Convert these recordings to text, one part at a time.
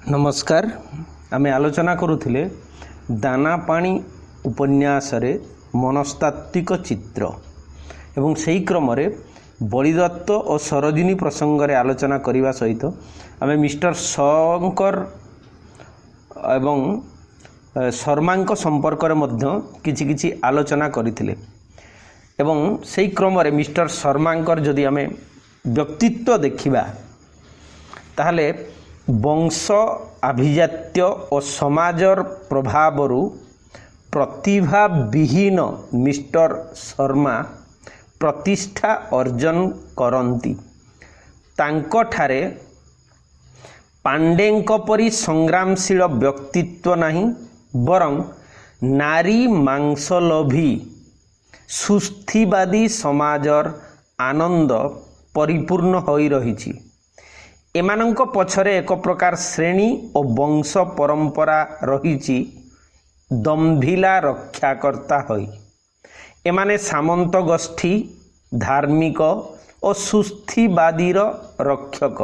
नमस्कार। आमे आलोचना करुथिले दाना पानी उपन्यास रे मनस्तात्विक चित्र एवं सही क्रम रे बलिदत्त और सरोजिनी प्रसंग रे आलोचना करने सहित आमे मिस्टर शंकर एवं शर्मा संपर्क रे मध्य किछि आलोचना करथिले एवं सही क्रम रे मिस्टर शर्मांकर जदि आमे व्यक्तित्व देखिबा ताहले वंश आभिजात्य और समाजर प्रभावरु प्रतिभा विहीन मिस्टर शर्मा प्रतिष्ठा अर्जन करंती। तांको ठारे पांडेंक परी संग्रामशील व्यक्तित्व नहीं बरं नारी मांसलोभी सुस्थिवादी समाजर आनंद परिपूर्ण होई रहिछि। एमानंक पछरे एक प्रकार श्रेणी और वंश परंपरा रहिछि दम्भिला रक्षाकर्ता होई। एमाने सामंत गोष्ठी धार्मिक और सुस्थिवादीर रक्षक।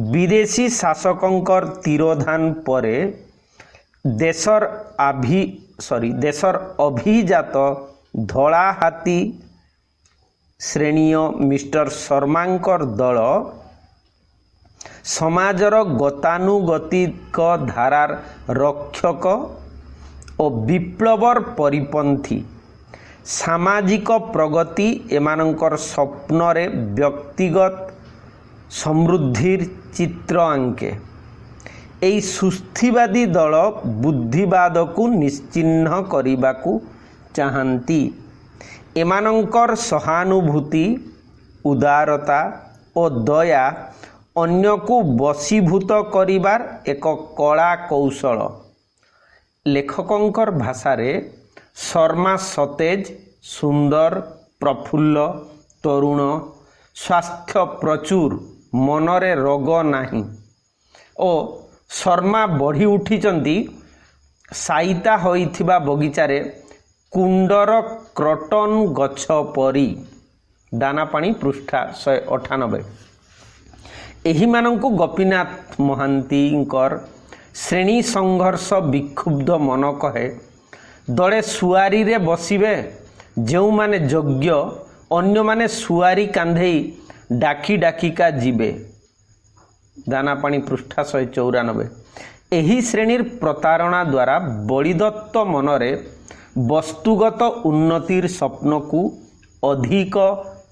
विदेशी शासकंकर तिरोधान परे देशर अभिजात धड़ा हाथी श्रेणीय मिस्टर शर्मांकर दल समाजर गतानुगतिक धारार रक्षक और विप्लवर परिपंथी सामाजिक प्रगति एमानंकर स्वप्न रे व्यक्तिगत समृद्धिर चित्र आंके। एई सुस्थिवादी दल बुद्धिवाद को निश्चिह्न करिबाकू चाहंती। एमानंकर सहानुभूति उदारता और दया अन्य को वशीभूत करिबार एक कला कौशल। लेखकंकर भाषा रे शर्मा सतेज सुंदर प्रफुल्ल तरुण स्वास्थ्य प्रचुर मनरे रोग नाही ओ शर्मा बढ़ी उठिचंती साइता होइथिबा बगीचारे कुंडर क्रटन गछ परी। दाना पानी पृष्ठा 198। एही मानंकु गोपीनाथ महांतींकर श्रेणी संघर्ष विक्षुब्ध मन कहे दले सुआरी रे बसिबे जेउ माने योग्य अन्य माने सुआरी कांधेई डाकी डाकिका जीवे। दाना पानी पृष्ठा 194। एही श्रेणीर प्रतारणा द्वारा बलिदत्त मनरे वस्तुगत उन्नतिर स्वप्न को अधिक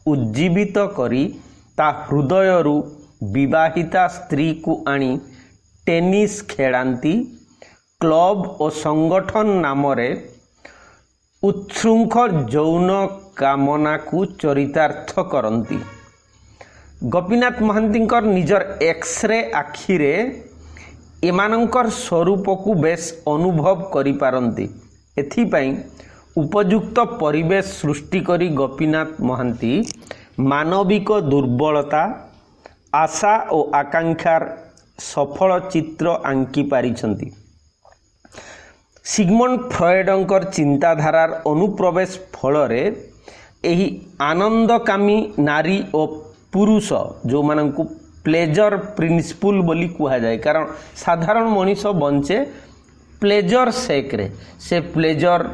उज्जीवित करी ता हृदयरु विवाहिता स्त्री को आनी टेनिस खेलांती क्लब और संगठन नामरे उच्छृंखल यौन कामना को चरितार्थ करंती। गोपीनाथ महांतींकर निजर एक्सरे आखिरे एमानंकर स्वरूप को बेस अनुभव करि पारंती। एथिपाई उपयुक्त परिवेश सृष्टि करी गोपीनाथ महांती मानविक दुर्बलता आशा और आकांक्षार सफल चित्र आंकी पारिछंती। सिगमंड फ्रॉयडंकर चिंताधारार अनुप्रवेश फलरे एही आनंदकामी नारी और पुरुष जो मानंकु प्लेजर प्रिंसिपल बोली कुहा जाए। कारण साधारण मनीष बंचे प्लेजर सेक्रे से प्लेजर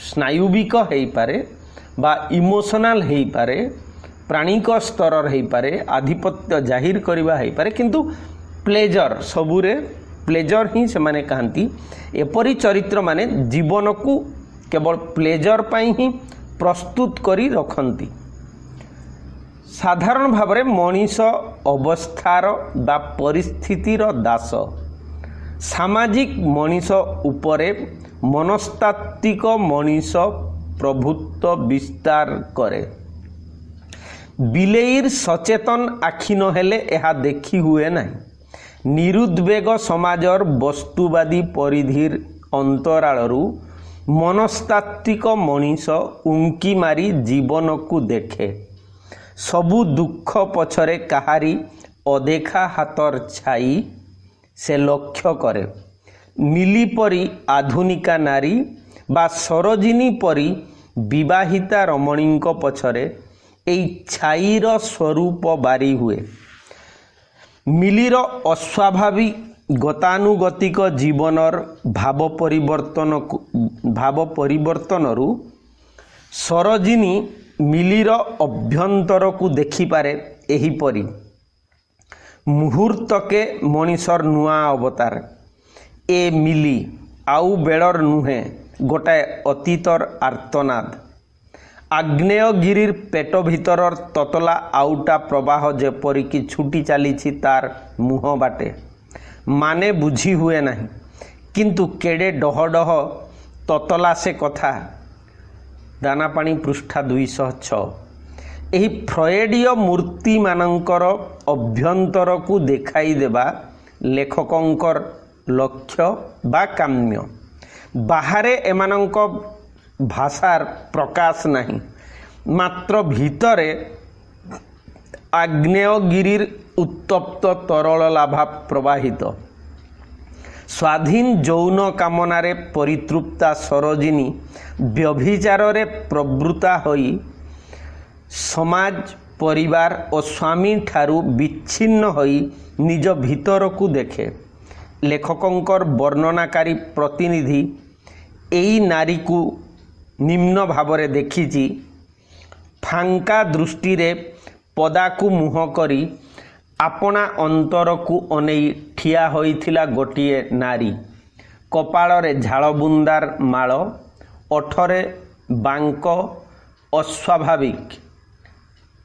स्नायुविक हेई पारे बा इमोशनल हेई पारे प्राणिक स्तर हेई पारे आधिपत्य जाहिर करिबा हेई पारे किंतु प्लेजर सबुरे प्लेजर ही से माने कहंती। एपरी चरित्र माने जीवन को केवल प्लेजर पाई ही प्रस्तुत करी रखंती। साधारण भावरे मनीष अवस्थार बा परिस्थितिर दास। सामाजिक मनीष उपरे मनस्तात्विक मनीष प्रभुत्व विस्तार करे। बिलेईर सचेतन आखि नहेले एहा देखी हुए नहीं। निरुद्वेग समाजर वस्तुवादी परिधिर अंतरालरु मनस्तात्विक मनीष उंकी मारी जीवन को देखे। सबु दुख पछरे काहारी अदेखा हातर छाई से लक्ष्य करे। नीली परी आधुनिका नारी बा सरोजिनी परी विवाहिता रमणींक पछरे एई छाईर स्वरूप बारी हुए। ମିଲିର ଅସ୍ୱାଭାବିକ ଗତାନୁଗତିକ ଜୀବନର ଭାବ ପରିବର୍ତ୍ତନରୁ ସରୋଜିନୀ ମିଲିର ଅଭ୍ୟନ୍ତରକୁ ଦେଖିପାରେ। ଏହିପରି ମୁହୂର୍ତ୍ତକେ ମଣିଷର ନୂଆ ଅବତାର। ଏ ମିଲି ଆଉ ବେଳର ନୁହେଁ, ଗୋଟାଏ ଅତୀତର ଆର୍ତ୍ତନାଦ। ଆଗ୍ନେୟଗିରିର ପେଟ ଭିତରର ତତଲା ଆଉଟା ପ୍ରବାହ ଯେପରିକି ଛୁଟି ଚାଲିଛି ତାର ମୁହଁ ବାଟେ। ମାନେ ବୁଝି ହୁଏ ନାହିଁ, କିନ୍ତୁ କେଡ଼େ ଡହ ଡହ ତତଲା ସେ କଥା। ଦାନାପାଣି ପୃଷ୍ଠା 206। ଏହି ଫ୍ରଏଡୀୟ ମୂର୍ତ୍ତିମାନଙ୍କର ଅଭ୍ୟନ୍ତରକୁ ଦେଖାଇ ଦେବା ଲେଖକଙ୍କର ଲକ୍ଷ୍ୟ ବା କାମ୍ୟ। ବାହାରେ ଏମାନଙ୍କ ଭାଷାର ପ୍ରକାଶ ନାହିଁ, ମାତ୍ର ଭିତରେ ଆଗ୍ନେୟଗିରିର ଉତ୍ତପ୍ତ ତରଳ ଲାଭା ପ୍ରବାହିତ। ସ୍ୱାଧୀନ ଯୌନ କାମନାରେ ପରିତୃପ୍ତା ସରୋଜିନୀ ବ୍ୟଭିଚାରରେ ପ୍ରବୃତ୍ତା ହୋଇ ସମାଜ, ପରିବାର ଓ ସ୍ୱାମୀଠାରୁ ବିଚ୍ଛିନ୍ନ ହୋଇ ନିଜ ଭିତରକୁ ଦେଖେ। ଲେଖକଙ୍କର ବର୍ଣ୍ଣନାକାରୀ ପ୍ରତିନିଧି ଏଇ ନାରୀକୁ ନିମ୍ନ ଭାବରେ ଦେଖିଛି। ଫାଙ୍କା ଦୃଷ୍ଟିରେ ପଦାକୁ ମୁହଁ କରି ଆପଣା ଅନ୍ତରକୁ ଅନେଇ ଠିଆ ହୋଇଥିଲା ଗୋଟିଏ ନାରୀ। କପାଳରେ ଝାଳବୁନ୍ଦାର ମାଳ, ଓଠରେ ବାଙ୍କ ଅସ୍ୱାଭାବିକ।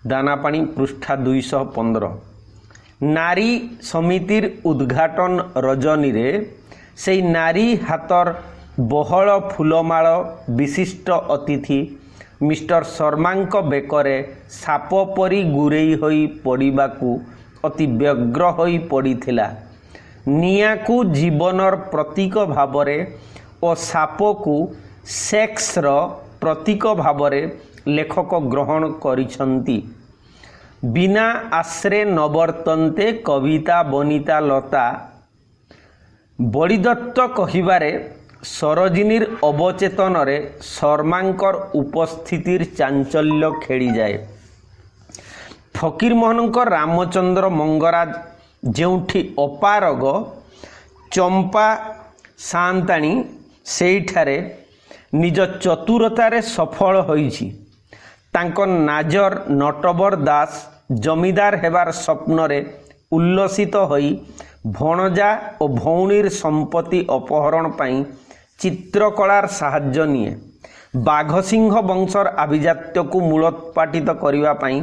ଦାନାପାଣି ପୃଷ୍ଠା 215। ନାରୀ ସମିତିର ଉଦ୍ଘାଟନ ରଜନୀରେ ସେହି ନାରୀ ହାତର ବହଳ ଫୁଲମାଳ ବିଶିଷ୍ଟ ଅତିଥି ମିଷ୍ଟର ଶର୍ମାଙ୍କ ବେକରେ ସାପ ପରି ଗୁରେଇ ହୋଇ ପଡ଼ିବାକୁ ଅତି ବ୍ୟଗ୍ର ହୋଇ ପଡ଼ିଥିଲା। ନିଆଁକୁ ଜୀବନର ପ୍ରତୀକ ଭାବରେ ଓ ସାପକୁ ସେକ୍ସର ପ୍ରତୀକ ଭାବରେ ଲେଖକ ଗ୍ରହଣ କରିଛନ୍ତି। ବିନା ଆଶ୍ରେ ନବର୍ତ୍ତନ୍ତେ କବିତା ବନିତା ଲତା। ବଳିଦତ୍ତ କହିବାରେ ସରୋଜିନୀର ଅବଚେତନରେ ଶର୍ମାଙ୍କର ଉପସ୍ଥିତିର ଚାଞ୍ଚଲ୍ୟ ଖେଳିଯାଏ। ଫକୀରମୋହନଙ୍କ ରାମଚନ୍ଦ୍ର ମଙ୍ଗରାଜ ଯେଉଁଠି ଅପାରଗ, ଚମ୍ପା ସାଆନ୍ତାଣୀ ସେଇଠାରେ ନିଜ ଚତୁରତାରେ ସଫଳ ହୋଇଛି। ତାଙ୍କ ନାଜର ନଟବର ଦାସ ଜମିଦାର ହେବାର ସ୍ୱପ୍ନରେ ଉଲ୍ଲସିତ ହୋଇ ଭଣଜା ଓ ଭଉଣୀର ସମ୍ପତ୍ତି ଅପହରଣ ପାଇଁ ଚିତ୍ରକଳାର ସାହାଯ୍ୟ ନିଏ। ବାଘସିଂହ ବଂଶର ଆଭିଜାତ୍ୟକୁ ମୂଳୋତ୍ପାଟିତ କରିବା ପାଇଁ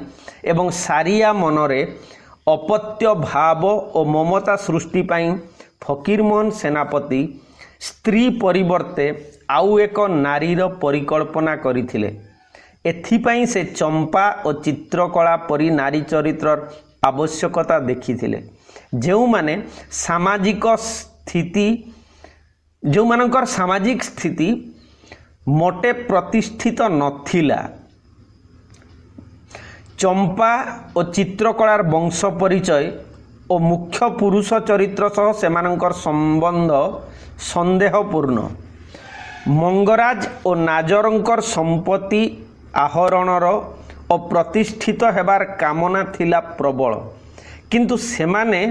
ଏବଂ ସାରିଆ ମନରେ ଅପତ୍ୟ ଭାବ ଓ ମମତା ସୃଷ୍ଟି ପାଇଁ ଫକୀରମୋହନ ସେନାପତି ସ୍ତ୍ରୀ ପରିବର୍ତ୍ତେ ଆଉ ଏକ ନାରୀର ପରିକଳ୍ପନା କରିଥିଲେ। ଏଥିପାଇଁ ସେ ଚମ୍ପା ଓ ଚିତ୍ରକଳା ପରି ନାରୀ ଚରିତ୍ରର ଆବଶ୍ୟକତା ଦେଖିଥିଲେ, ଯେଉଁମାନଙ୍କର ସାମାଜିକ ସ୍ଥିତି ମୋଟେ ପ୍ରତିଷ୍ଠିତ ନଥିଲା। ଚମ୍ପା ଓ ଚିତ୍ରକଳାର ବଂଶ ପରିଚୟ ଓ ମୁଖ୍ୟ ପୁରୁଷ ଚରିତ୍ର ସହ ସେମାନଙ୍କର ସମ୍ବନ୍ଧ ସନ୍ଦେହପୂର୍ଣ୍ଣ। ମଙ୍ଗରାଜ ଓ ନାଜରଙ୍କର ସମ୍ପତ୍ତି ଆହରଣର ଓ ପ୍ରତିଷ୍ଠିତ ହେବାର କାମନା ଥିଲା ପ୍ରବଳ, କିନ୍ତୁ ସେମାନେ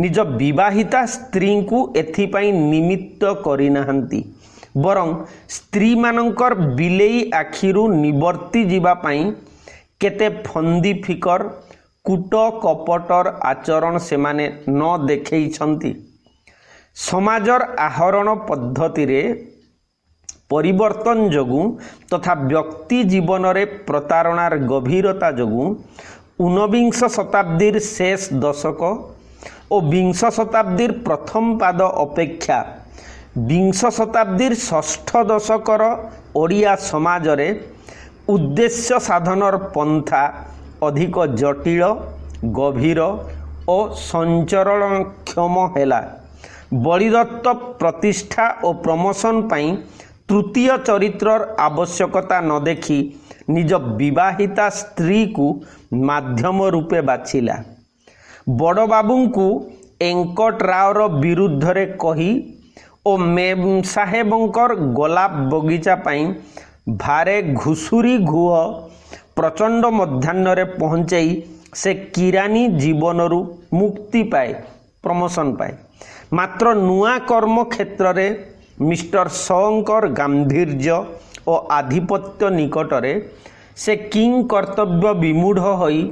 ନିଜ ବିବାହିତା ସ୍ତ୍ରୀଙ୍କୁ ଏଥିପାଇଁ ନିମିତ୍ତ କରିନାହାନ୍ତି। ବରଂ ସ୍ତ୍ରୀମାନଙ୍କର ବିଲେଇ ଆଖିରୁ ନିବର୍ତ୍ତି ଯିବା ପାଇଁ କେତେ ଫନ୍ଦି ଫିକର, କୂଟ କପଟର ଆଚରଣ ସେମାନେ ନ ଦେଖେଇଛନ୍ତି। ସମାଜର ଆହରଣ ପଦ୍ଧତିରେ ପରିବର୍ତ୍ତନ ଯୋଗୁଁ ତଥା ବ୍ୟକ୍ତି ଜୀବନରେ ପ୍ରତାରଣାର ଗଭୀରତା ଯୋଗୁଁ ଊନବିଂଶ ଶତାବ୍ଦୀର ଶେଷ ଦଶକ ଓ ବିଂଶ ଶତାବ୍ଦୀର ପ୍ରଥମ ପାଦ ଅପେକ୍ଷା ବିଂଶ ଶତାବ୍ଦୀର ଷଷ୍ଠ ଦଶକର ଓଡ଼ିଆ ସମାଜରେ ଉଦ୍ଦେଶ୍ୟ ସାଧନର ପନ୍ଥା ଅଧିକ ଜଟିଳ, ଗଭୀର ଓ ସଞ୍ଚରଣକ୍ଷମ ହେଲା। ବଳିଦତ୍ତ ପ୍ରତିଷ୍ଠା ଓ ପ୍ରମୋଶନ ପାଇଁ ତୃତୀୟ ଚରିତ୍ରର ଆବଶ୍ୟକତା ନ ଦେଖି ନିଜ ବିବାହିତା ସ୍ତ୍ରୀକୁ ମାଧ୍ୟମ ରୂପେ ବାଛିଲା। ବଡ଼ବାବୁଙ୍କୁ ଏଙ୍କଟରାଓର ବିରୁଦ୍ଧରେ କହି ଓ ମେମ୍ ସାହେବଙ୍କର ଗୋଲାପ ବଗିଚା ପାଇଁ ଭାରେ ଘୁଷୁରି ଘୁଅ ପ୍ରଚଣ୍ଡ ମଧ୍ୟାହ୍ନରେ ପହଞ୍ଚେଇ से किरानी जीवनरू मुक्ति पाए, प्रमोशन पाए। मात्र नुआ कर्म क्षेत्र रे मिस्टर शंकर गांधीर्य और आधिपत्य निकटरे से किंग कर्तव्य विमूढ़ होई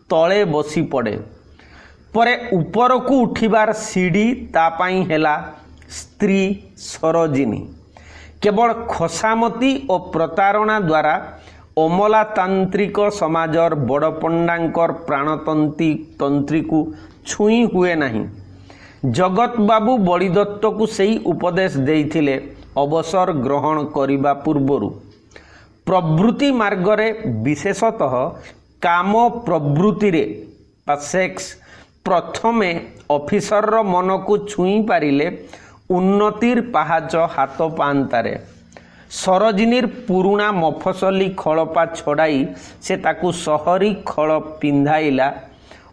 तले बसी पड़े। परे ऊपर को उठिबार सीढ़ी तापाई हेला स्त्री सरोजिनी। केवल खोसामती और प्रतारणा द्वारा अमलातांत्रिक समाजर बड़ पंडांकर प्राणतंत्री तंत्री को छुई हुए नहीं। जगत बाबू बलिदत्त को सही उपदेश देइथिले अवसर ग्रहण करिबा पूर्वरु। प्रवृत्ति मार्गरे विशेषतः काम प्रवृत्ति रे सेक्स प्रथमे ऑफिसर मन को छुई पारिले उन्नतिर पहाच हाथ पांतारे। सरोजिनीर पुरुणा मफसली खड़पा छड़ाई से ताकू सहरी खड़ पिंधाइला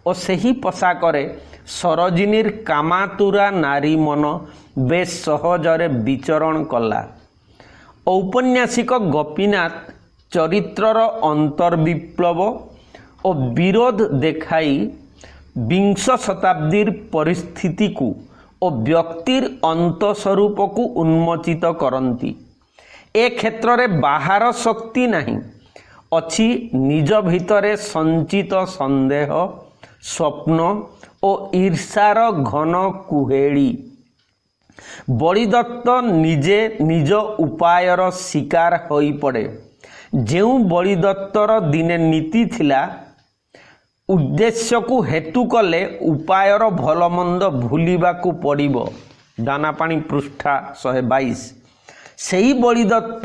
और सही पोशाकरे सरोजिनीर कामातुरा नारी मन बेश सहजरे विचरण कला। औपन्यासिक गोपीनाथ चरित्रर अंतर्विप्लव और विरोध देखाई विंश शताब्दीर परिस्थिति को और व्यक्तिर अंतस्वरूप को उन्मोचित करती। ए क्षेत्र रे बाहर शक्ति नहीं अछि, निज भितरे संचित संदेह स्वप्न और ईर्षार घन कुहेड़ी। बलिदत्त निजे निज उपायर शिकार होई पड़े। जेउ बलिदत्तर दिने नीति थिला उद्देश्य को हेतु कले उपायर भलमंद भूलिबा को पड़िबो। दानापाणी पृष्ठा 122। सेही बलिदत्त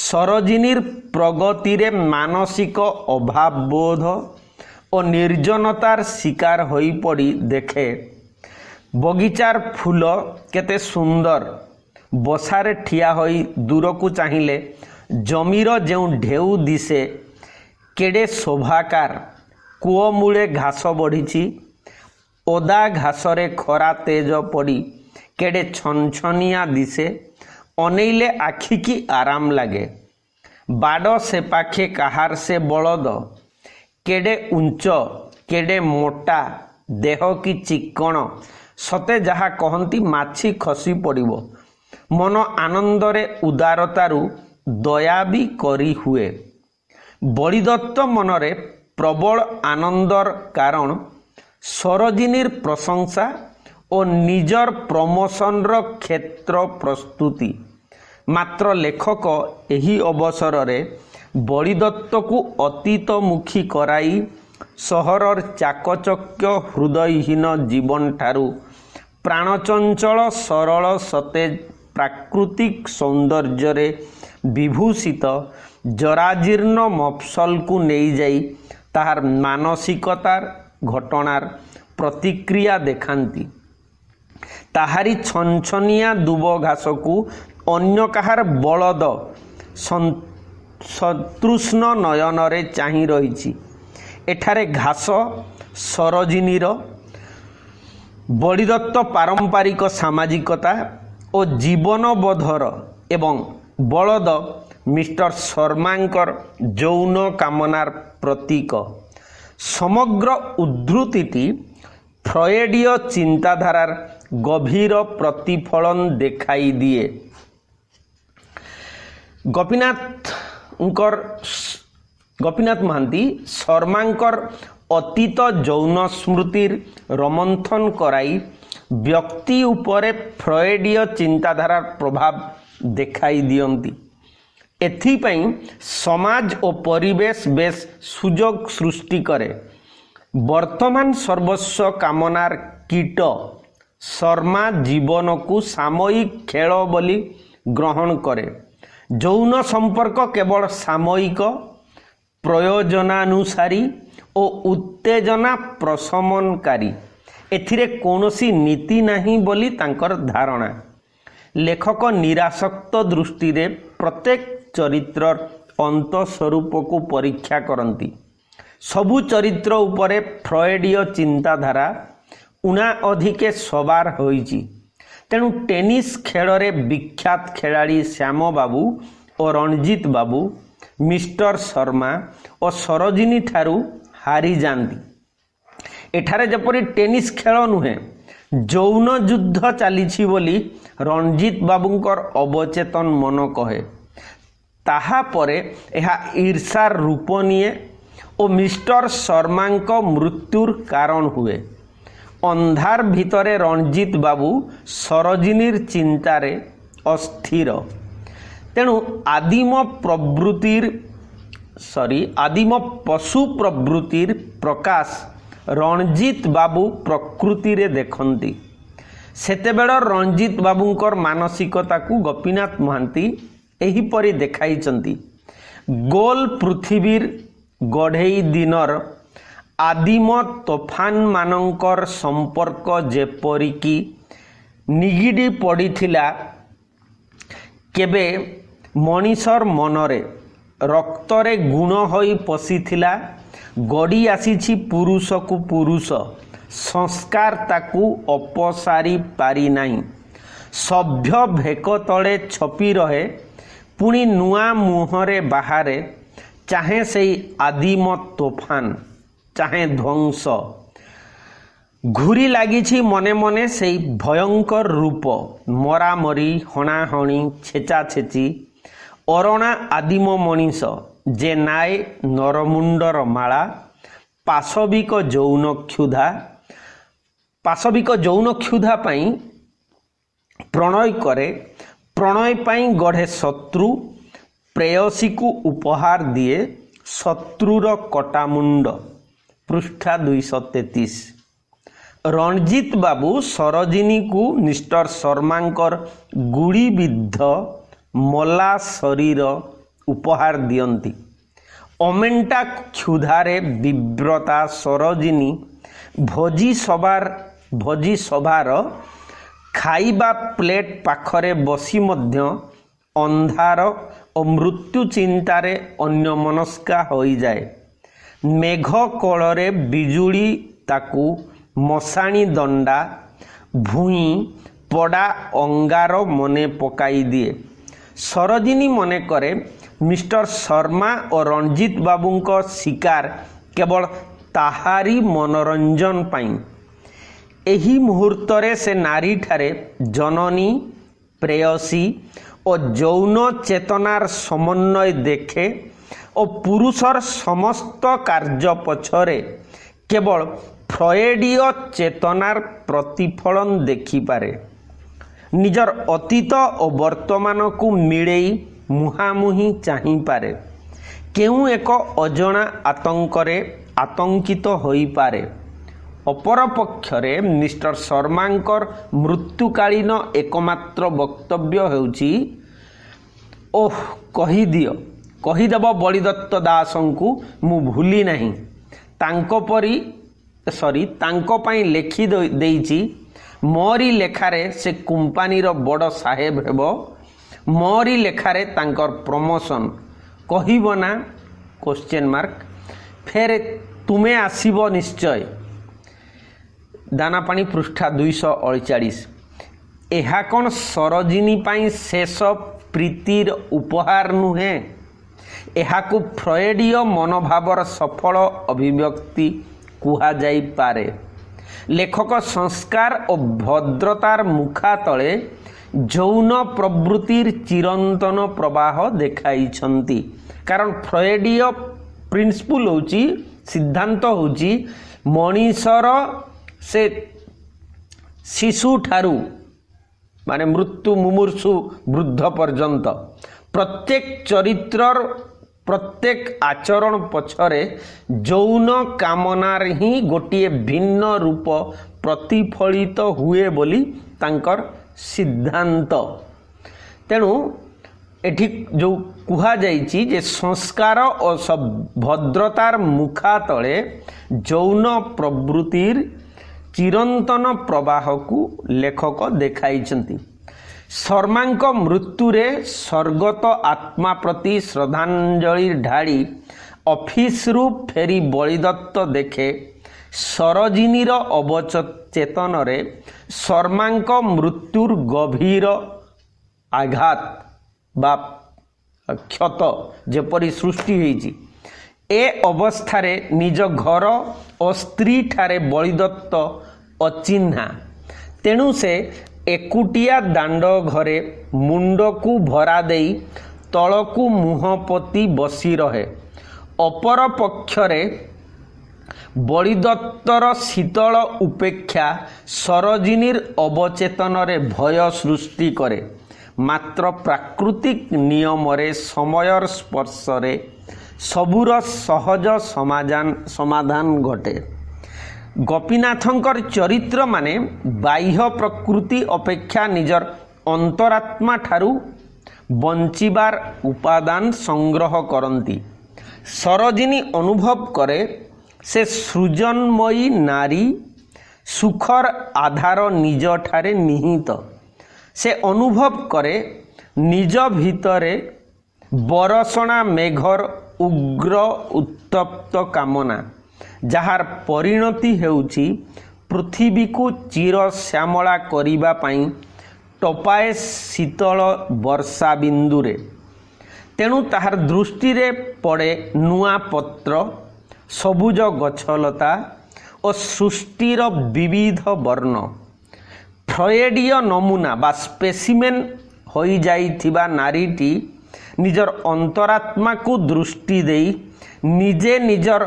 सरोजिनीर प्रगतिरे मानसिक अभाव बोध और निर्जनतार शिकार होई पड़ी देखे बगीचार फूल केते सुंदर बसारे ठिया होई दूर को चाहिए जमीर जो ढेउ दिसे केड़े शोभाकार। कूओ मूले घास बढ़ी ओदा घासरे खरा तेज पड़ी केड़े छनछनिया दिसे। अनेइले आखि की आराम लगे। बाड़ से पाखे कहार से बलद केड़े उंच केड़े मोटा देह की चिक्कण सते जहा कहती माछी खसी पड़िबो। मन आनंदरे उदारतारू दया भी करी हुए। बलिदत्त मनरे प्रबल आनंदर कारण सरोजिनीर प्रशंसा और निजर प्रमोशनर क्षेत्र प्रस्तुति। मात्र लेखक एही अवसर रे बलिदत्त को अतीतमुखी कराई सहरर चाकचक्य हृदयहीन जीवन ठारू प्राणचंचल सरल सतेज प्राकृतिक सौंदर्य रे विभूषित जराजीर्ण मफसल को नहीं जाई ताहार मानसिकतार घटनार प्रतिक्रिया देखांती। ताहारी छनछनिया दुब घास को अन्य कहार बलद सतृष्ण नयन चाही रही। एठारे घास सरोजिनीर बलिदत्त पारंपरिक सामाजिकता और जीवनबोधर एवं बलद मिस्टर शर्मांकर यौन कामनार प्रतीक। समग्र उद्धृति फ्रॉयडीय चिंताधारार गभीर प्रतिफलन देखाई दिए। गोपीनाथ महांती शर्मांकर अतीत यौन स्मृतिर रोमंथन कराई व्यक्ति उपरे फ्रॉयडीय चिंताधारार प्रभाव देखाई दियंती। एथिपाई समाज और परिवेश बेश सुजोग सृष्टि करे। वर्तमान सर्वस्व कामनार कीट शर्मा जीवन को सामयिक खेल बोली ग्रहण करे। यौन संपर्क केवल सामयिक प्रयोजनानुसारी और उत्तेजना प्रशमनकारी। एथिरे कौनसी नीति नहीं बोली तांकर धारणा। लेखक निरासक्त दृष्टि रे प्रत्येक चरित्रर अंतस्वरूप को परीक्षा करती। सबु चरित्र उपरे फ्रॉयडीय चिंताधारा उना अधिके सवार होईची। तेणु टेनिस खेल रे विख्यात खिलाड़ी श्याम बाबू और रणजीत बाबू मिस्टर शर्मा और सरोजिनी ठारू हारी जाती। एठारे जपरी टेनिस खेल नुहे ଯୌନ ଯୁଦ୍ଧ ଚାଲିଛି ବୋଲି ରଣଜିତ ବାବୁଙ୍କର ଅବଚେତନ ମନ କହେ। ତାହାପରେ ଏହା ଈର୍ଷାର ରୂପ ନିଏ ଓ ମିଷ୍ଟର ଶର୍ମାଙ୍କ ମୃତ୍ୟୁର କାରଣ ହୁଏ। ଅନ୍ଧାର ଭିତରେ ରଣଜିତ ବାବୁ ସରୋଜିନୀର ଚିନ୍ତାରେ ଅସ୍ଥିର। ତେଣୁ ଆଦିମ ପଶୁ ପ୍ରବୃତ୍ତିର ପ୍ରକାଶ ରଣଜିତ ବାବୁ ପ୍ରକୃତିରେ ଦେଖନ୍ତି। ସେତେବେଳେ ରଣଜିତ ବାବୁଙ୍କର ମାନସିକତାକୁ ଗୋପୀନାଥ ମହାନ୍ତି ଏହିପରି ଦେଖାଇଛନ୍ତି। ଗୋଲ ପୃଥିବୀର ଗଢ଼େଇ ଦିନର ଆଦିମ ତୋଫାନ ମାନଙ୍କର ସମ୍ପର୍କ ଯେପରିକି ନିଗିଡ଼ି ପଡ଼ିଥିଲା କେବେ ମଣିଷର ମନରେ ରକ୍ତରେ ଗୁଣ ହୋଇ ପଶିଥିଲା। ଗଡ଼ି ଆସିଛି ପୁରୁଷକୁ ପୁରୁଷ, ସଂସ୍କାର ତାକୁ ଅପସାରି ପାରିନାହିଁ। ସଭ୍ୟ ଭେକ ତଳେ ଛପି ରହେ, ପୁଣି ନୂଆ ମୁହଁରେ ବାହାରେ। ଚାହେଁ ସେଇ ଆଦିମ ତୋଫାନ, ଚାହେଁ ଧ୍ୱଂସ। ଘୁରି ଲାଗିଛି ମନେ ମନେ ସେଇ ଭୟଙ୍କର ରୂପ, ମରାମରି, ହଣାହଣି, ଛେଚାଛେଚି। ଅରଣା ଆଦିମ ମଣିଷ ଯେ ନାଏ ନରମୁଣ୍ଡର ମାଳା। ପାଶବିକ ଯୌନ କ୍ଷୁଧା ପାଇଁ ପ୍ରଣୟ କରେ, ପ୍ରଣୟ ପାଇଁ ଗଢ଼େ ଶତ୍ରୁ। ପ୍ରେୟସୀକୁ ଉପହାର ଦିଏ ଶତ୍ରୁର କଟାମୁଣ୍ଡ। ପୃଷ୍ଠା 233। ରଣଜିତ ବାବୁ ସରୋଜିନୀକୁ ମିଷ୍ଟର ଶର୍ମାଙ୍କର ଗୁଳିବିଦ୍ଧ ମଲା ଶରୀର ଉପହାର ଦିଅନ୍ତି। ଅମେଣ୍ଟା କ୍ଷୁଧାରେ ବିବ୍ରତା ସରୋଜିନୀ ଭୋଜି ସଭାର ଖାଇବା ପ୍ଲେଟ ପାଖରେ ବସି ମଧ୍ୟ ଅନ୍ଧାର ଓ ମୃତ୍ୟୁ ଚିନ୍ତାରେ ଅନ୍ୟମନସ୍କା ହୋଇଯାଏ। ମେଘ କୋଳରେ ବିଜୁଳି ତାକୁ ମଶାଣି ଦଣ୍ଡା, ଭୂଇଁ ପଡ଼ା ଅଙ୍ଗାର ମନେ ପକାଇ ଦିଏ। ସରୋଜିନୀ ମନେ କରେ ମିଷ୍ଟର ଶର୍ମା ଓ ରଣଜିତ ବାବୁଙ୍କ ଶିକାର କେବଳ ତାହାରି ମନୋରଞ୍ଜନ ପାଇଁ। ଏହି ମୁହୂର୍ତ୍ତରେ ସେ ନାରୀଠାରେ ଜନନୀ, ପ୍ରେୟସୀ ଓ ଯୌନ ଚେତନାର ସମନ୍ୱୟ ଦେଖେ ଓ ପୁରୁଷର ସମସ୍ତ କାର୍ଯ୍ୟ ପଛରେ କେବଳ ଫ୍ରଏଡୀୟ ଚେତନାର ପ୍ରତିଫଳନ ଦେଖିପାରେ। ନିଜର ଅତୀତ ଓ ବର୍ତ୍ତମାନକୁ ମିଳେଇ ମୁହାଁମୁହିଁ ଚାହିଁପାରେ। କେଉଁ ଏକ ଅଜଣା ଆତଙ୍କରେ ଆତଙ୍କିତ ହୋଇପାରେ। ଅପରପକ୍ଷରେ ମିଷ୍ଟର ଶର୍ମାଙ୍କର ମୃତ୍ୟୁକାଳୀନ ଏକମାତ୍ର ବକ୍ତବ୍ୟ ହେଉଛି, ଓଃ କହିଦେବ ବଳିଦତ୍ତ ଦାସଙ୍କୁ ମୁଁ ଭୁଲି ନାହିଁ। ତାଙ୍କ ପାଇଁ ଲେଖି ଦେଇଛି। ମୋରି ଲେଖାରେ ସେ କମ୍ପାନୀର ବଡ଼ ସାହେବ ହେବ। ମୋରି ଲେଖାରେ ତାଙ୍କର ପ୍ରମୋଶନ। କହିବ ନା? ? ଫେର ତୁମେ ଆସିବ ନିଶ୍ଚୟ। ଦାନାପାଣି ପୃଷ୍ଠା 248। ଏହା କ'ଣ ସରୋଜିନୀ ପାଇଁ ଶେଷ ପ୍ରୀତିର ଉପହାର ନୁହେଁ? ଏହାକୁ ଫ୍ରଏଡୀୟ ମନୋଭାବର ସଫଳ ଅଭିବ୍ୟକ୍ତି କୁହାଯାଇପାରେ। ଲେଖକ ସଂସ୍କାର ଓ ଭଦ୍ରତାର ମୁଖା ତଳେ ଯୌନ ପ୍ରବୃତ୍ତିର ଚିରନ୍ତନ ପ୍ରବାହ ଦେଖାଇଛନ୍ତି। କାରଣ ଫ୍ରଏଡୀୟ ପ୍ରିନ୍ସିପୁଲ ହେଉଛି, ସିଦ୍ଧାନ୍ତ ହେଉଛି, ମଣିଷର ସେ ଶିଶୁଠାରୁ ମାନେ ମୃତ୍ୟୁ ମୁମୂର୍ଷୁ ବୃଦ୍ଧ ପର୍ଯ୍ୟନ୍ତ ପ୍ରତ୍ୟେକ ଚରିତ୍ରର ପ୍ରତ୍ୟେକ ଆଚରଣ ପଛରେ ଯୌନ କାମନାର ହିଁ ଗୋଟିଏ ଭିନ୍ନ ରୂପ ପ୍ରତିଫଳିତ ହୁଏ ବୋଲି ତାଙ୍କର ସିଦ୍ଧାନ୍ତ। ତେଣୁ ଏଠି ଯେଉଁ କୁହାଯାଇଛି ଯେ ସଂସ୍କାର ଓ ଭଦ୍ରତାର ମୁଖା ତଳେ ଯୌନ ପ୍ରବୃତ୍ତିର ଚିରନ୍ତନ ପ୍ରବାହକୁ ଲେଖକ ଦେଖାଇଛନ୍ତି। ଶର୍ମାଙ୍କ ମୃତ୍ୟୁରେ ସ୍ୱର୍ଗତ ଆତ୍ମା ପ୍ରତି ଶ୍ରଦ୍ଧାଞ୍ଜଳି ଢାଳି ଅଫିସରୁ ଫେରି ବଳିଦତ୍ତ ଦେଖେ ସରୋଜିନୀର ଅବଚେତନରେ ଶର୍ମାଙ୍କ ମୃତ୍ୟୁର ଗଭୀର ଆଘାତ ବା କ୍ଷତ ଯେପରି ସୃଷ୍ଟି ହୋଇଛି। ए अवस्थारे निज घर और स्त्री ठारे बलिदत्त अचिन्हा। तेणु से एकुटिया दांड घरे मुंडकू भरा देई तलकू मुह पोती बसी रहे। अपर पक्षरे बलिदत्तर शीतल उपेक्षा सरोजिनीर अवचेतन भय सृष्टि करे। मात्र प्राकृतिक नियमरे समयर स्पर्शरे सबुर सहज समाधान घटे। गोपीनाथंकर चरित्र माने बाह्य प्रकृति अपेक्षा निजर अंतरात्मा ठारू बंचिबार उपादान संग्रह करती। सरोजिनी अनुभव करे से सृजनमयी नारी सुखर आधार निज ठारे निहित। से अनुभव करे निज भितरे बरसणा मेघर उग्र उत्तप्त कामना, जार परिणति हेउची पृथ्वी को चिर श्यामला करिबा पई टपाए शीतल वर्षा बिंदुरे। तेणु ताहार दृष्टि रे पड़े नुआ पत्र, सबुज गछलता और सृष्टिर विविध वर्ण। फ्रॉयडीय नमूना बा स्पेसिमेन होई जाइथिबा नारीटी निजर अंतरात्मा को दृष्टि देई निजे निजर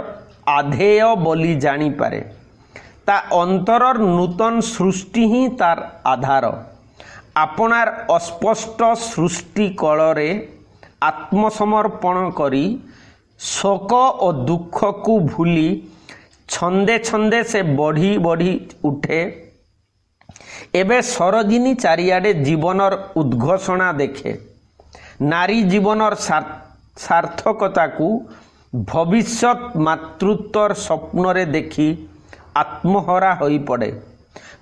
आधेय बोली जानी पारे। ता अंतरर नूतन सृष्टि ही तार आधार। आपनार अस्पष्ट सृष्टि कलरे आत्मसमर्पण करी शोक और दुख को भूली छंदे छंदे से बढ़ी बढ़ी उठे। एबे सरोजिनी चारियाडे जीवनर उद्घोषणा देखे। नारी जीवनर सार्थकता को भविष्यत मातृत्वर स्वप्न देखी आत्महरा होई पड़े।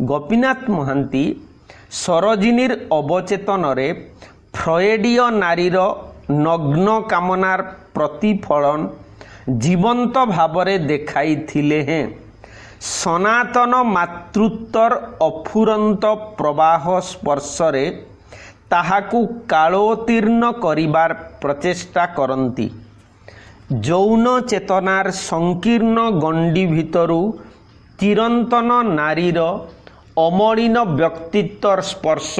गोपीनाथ महांती सरोजिनीर अवचेतन रे फ्रॉयडीय नारीर नग्न कामनार प्रतिफलन जीवंत भावरे देखाई थिले हैं। सनातन मातृत्वर अफुरंत प्रवाह स्पर्शरे ताहाकू कालोत्तीर्ण करिबार प्रचेष्टा करंती। यौन चेतनार संकीर्ण गंडी भितरु चिरंतन नारीर अमलिन व्यक्तित्वर स्पर्श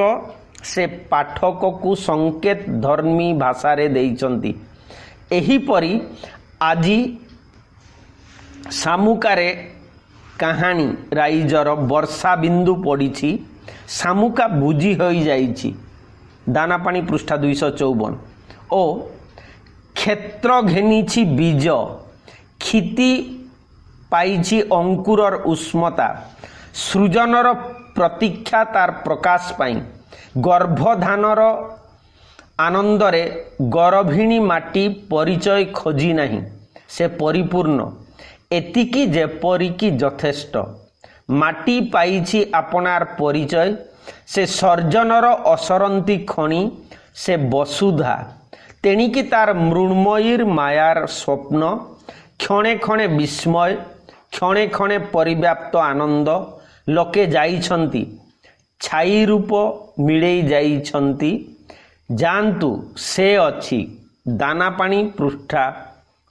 से पाठक को संकेत धर्मी भाषारे देइचंती। एहीपरि आजी सामुकारे कहानी राइजर वर्षा बिंदु पड़ी। सामुका बुझी हो जाइछि। दानापाणी पृष्ठा 254। ओ क्षेत्र घेनिछि बीज, क्षिति पाइछि अंकुरर उष्मता, सृजनर प्रतीक्षा तार प्रकाश पाई, गर्भधानर आनंदरे गर्भिणी माटी परिचय खोजी नहीं, से परिपूर्ण एतिकी जेपरिकी यथेष्ट। माटी पाइछि आपनार परिचय, से सर्जनर असरंती खणी, से वसुधा। तेणिकी तार मृण्मयीर मायार स्वप्न, क्षणे क्षणे विस्मय, क्षणे क्षणे परिव्याप्त आनंद। लोके जाइछंती छाई रूप मिळेई जाइछंती, जानतु से अछि। दानापाणी पृष्ठा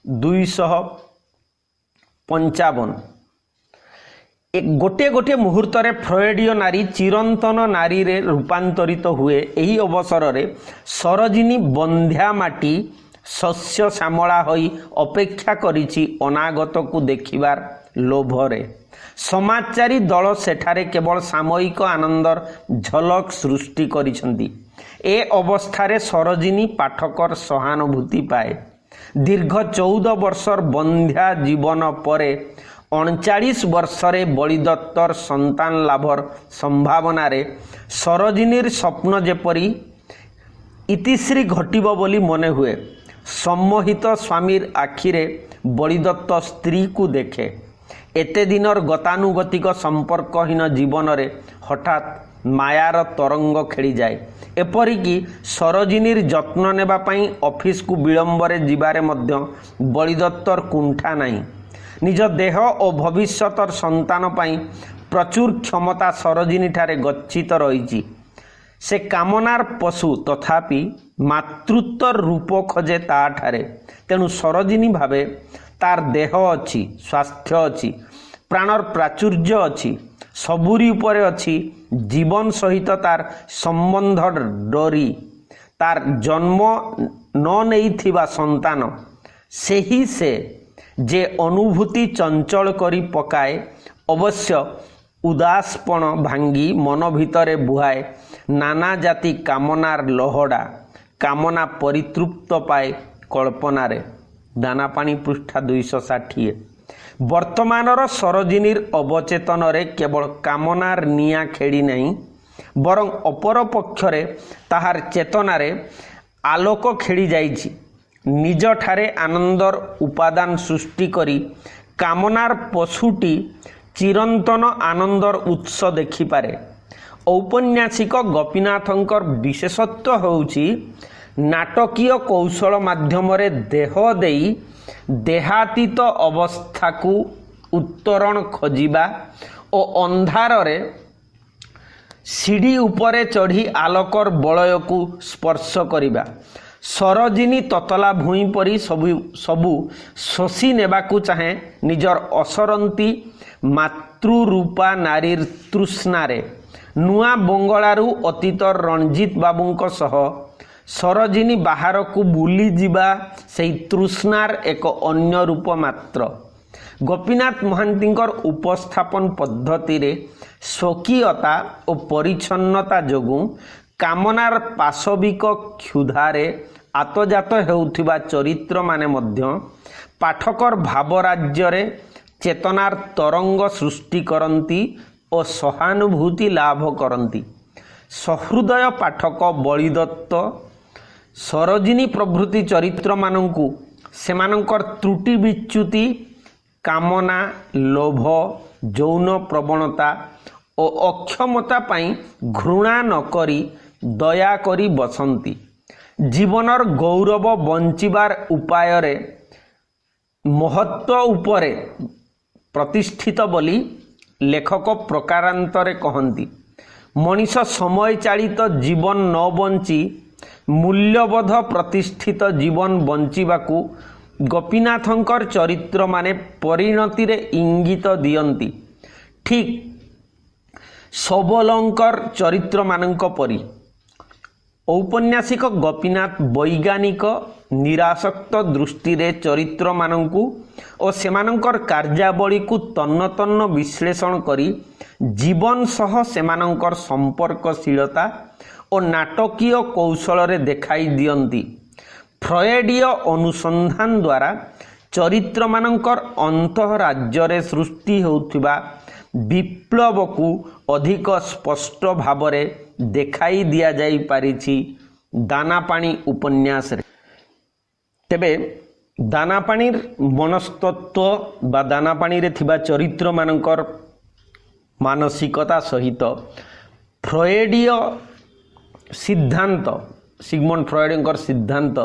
255। एक गोटे गोटे मुहूर्त रे फ्रॉयडीय नारी चिरंतन नारी रे रूपांतरित हुए। एही अवसर रे सरोजिनी बंध्या माटी शस्य श्यामला होई अपेक्षा करिछि अनागत को देखिबार लोभरे। समाचारी दल सेठारे केवल सामयिक आनंदर झलक सृष्टि करिछंती। ए अवस्थारे सरोजिनी पाठकर सहानुभूति पाए। दीर्घ 14 वर्षर बंध्या जीवन परे 39 वर्षरे बलिदत्तर संतान लाभर संभावना रे सरोजिनीर स्वप्न जेपरी इतिश्री घटिब बोली मने हुए। सम्मोहित स्वामीर आखिरे बलिदत्त स्त्री को देखे। एते दिनर गतानुगतिक संपर्कहीन जीवन रे हठात मायार तरंग खेली जाए। एपरिकी सरोजिनीर जत्न नेबा पई ऑफिस को विलंबरे जिबारे मध्य बलिदत्तर कुंठा नहीं। निज देह और भविष्यतर संतान पई प्रचुर क्षमता सरोजिनी ठारे गच्छित रही। से कामनार पशु तथापि मातृत्वर रूप खोजे ताठारे। तेणु सरोजिनी भावे तार देह अच्छी स्वास्थ्य अच्छी प्राणर प्राचुर्य अच्छी सबुरी उपरे अच्छी जीवन सहित तार संबंध डरी तार जन्म न नहीं संतान सेही से जे अनुभूति चंचल करी पकाए अवश्य उदासपण भांगी मन भितरे बुहाए नाना जाति कामनार लहड़ा कामना परितृप्त पाए कल्पनारे दानापाणी पृष्ठा 260 वर्तमानर सरोजिनीर अवचेतन रे केवल कामनार निया खेड़ी नहीं बरं अपर पक्षरे ताहार चेतनारे आलोक खेड़ी जाइछि निज ठारे आनंदर उपादान सृष्टि करी कामनार पशुटी चिरंतन आनंदर उत्स देखिपारे। औपन्यासिक गोपीनाथंकर विशेषत्व होउछि नाटकीय कौशल माध्यम देह देई देहातीत अवस्था को उत्तरण खोजिबा और अंधार रे सीढ़ी उपरे चढ़ी आलोकर बलय को स्पर्श करिबा सरोजिनी ततला भूई परी सबू शोषी नेबाकू चाहे निजर असरंती मातृरूपा नारीर तृष्णारे नुआ बंगलारू अतीतर रणजित बाबूंक सह सरोजिनी बाहर को बुली जिबा सेई तृष्णार एक अन्य रूप मात्र। गोपीनाथ महांतींकर उपस्थापन पद्धति रे स्वकीयता और परिच्छन्नता जोगु कामनार पाशविक क्षुधारे आतजात हेउथिबा चरित्र माने मध्य पाठकर भावराज्य रे चेतनार तरंग सृष्टि करती और सहानुभूति लाभ करती। सहृदय पाठक बलिदत्त सरोजिनी प्रभृति चरित्र मानंकु सेमानंकर त्रुटि विच्युति कामना लोभ यौन प्रवणता और अक्षमता पाई घृणा न करी दया करी बसंती। जीवनर गौरव बंचिबार उपाय रे महत्व उपरे प्रतिष्ठित बोली लेखक प्रकारांतरे कहती। मनीष समय चालित जीवन न बंची मूल्यबोध प्रतिष्ठित जीवन बंचिबाकू गोपीनाथंकर चरित्र माने परिणति रे इंगित दियंती ठीक सबलंकर चरित्र मानंक परी। औपन्यासिक गोपीनाथ वैज्ञानिक निरासक्त दृष्टि रे चरित्र मानंकु और सेमानंकर कार्यावली को तन्न तन्न विश्लेषण करी जीवन सह सेमानंकर संपर्कशीलता और नाटकीय कौशल रे देखाई दियंती। फ्रॉयडीय अनुसंधान द्वारा चरित्र मानंकर अंतःराज्य रे सृष्टि होउथिबा विप्लव को अधिक स्पष्ट भावरे देखाई दिया जाई पारिछि दानापाणी उपन्यास रे। तेबे दानापाणीर मनस्तत्व बा दानापाणी रे थिबा चरित्र मानंकर मानसिकता सहित फ्रॉयडीय सिद्धांत सिगमंड फ्रॉयडंकर सिद्धांत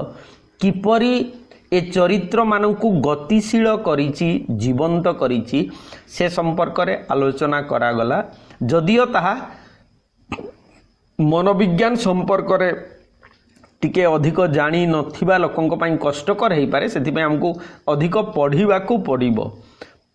किपरि ए चरित्र मानंकु गतिशील करिछि जीवंत करिछि से संपर्क रे आलोचना करागला। जदियो ताहा मनोविज्ञान संपर्क रे टिके अधिक जानी नथिबा लोकंक पई कष्टकर हेई पारे सेति पई हमकु अधिक पढिबाकू पडिबो।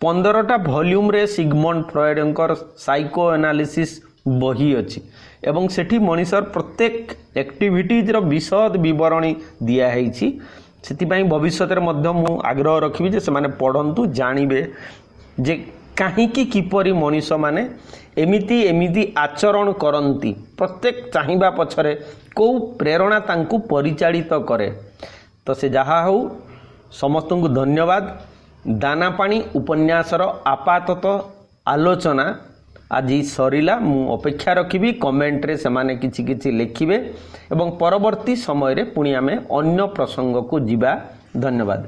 15टा वॉल्यूम रे सिगमंड फ्रॉयडंकर साइको एनालिसिस बही अछि एवं सेठी मनीषर प्रत्येक एक्टिविटीज रो विशद विवरणी दिया हेछि। सेतिपाई भविष्यत मध्य मु आग्रह रखिबि जे से माने पढ़ंतु जानिबे जे काहीकि किपरि मनीष माने एमिति एमिति आचरण करंती प्रत्येक चाहिबा पछरे को प्रेरणा तांकु परिचालित करे। तो से जहा हो समस्त को धन्यवाद। दानापाणी उपन्यासर आपातत आलोचना आज सरिला। मु अपेक्षा रखिबी कमेंट रे सेमाने किछि किछि लिखिबे एवं परवर्ती समय रे पुणी आमे अन्य प्रसंग को जिबा। धन्यवाद।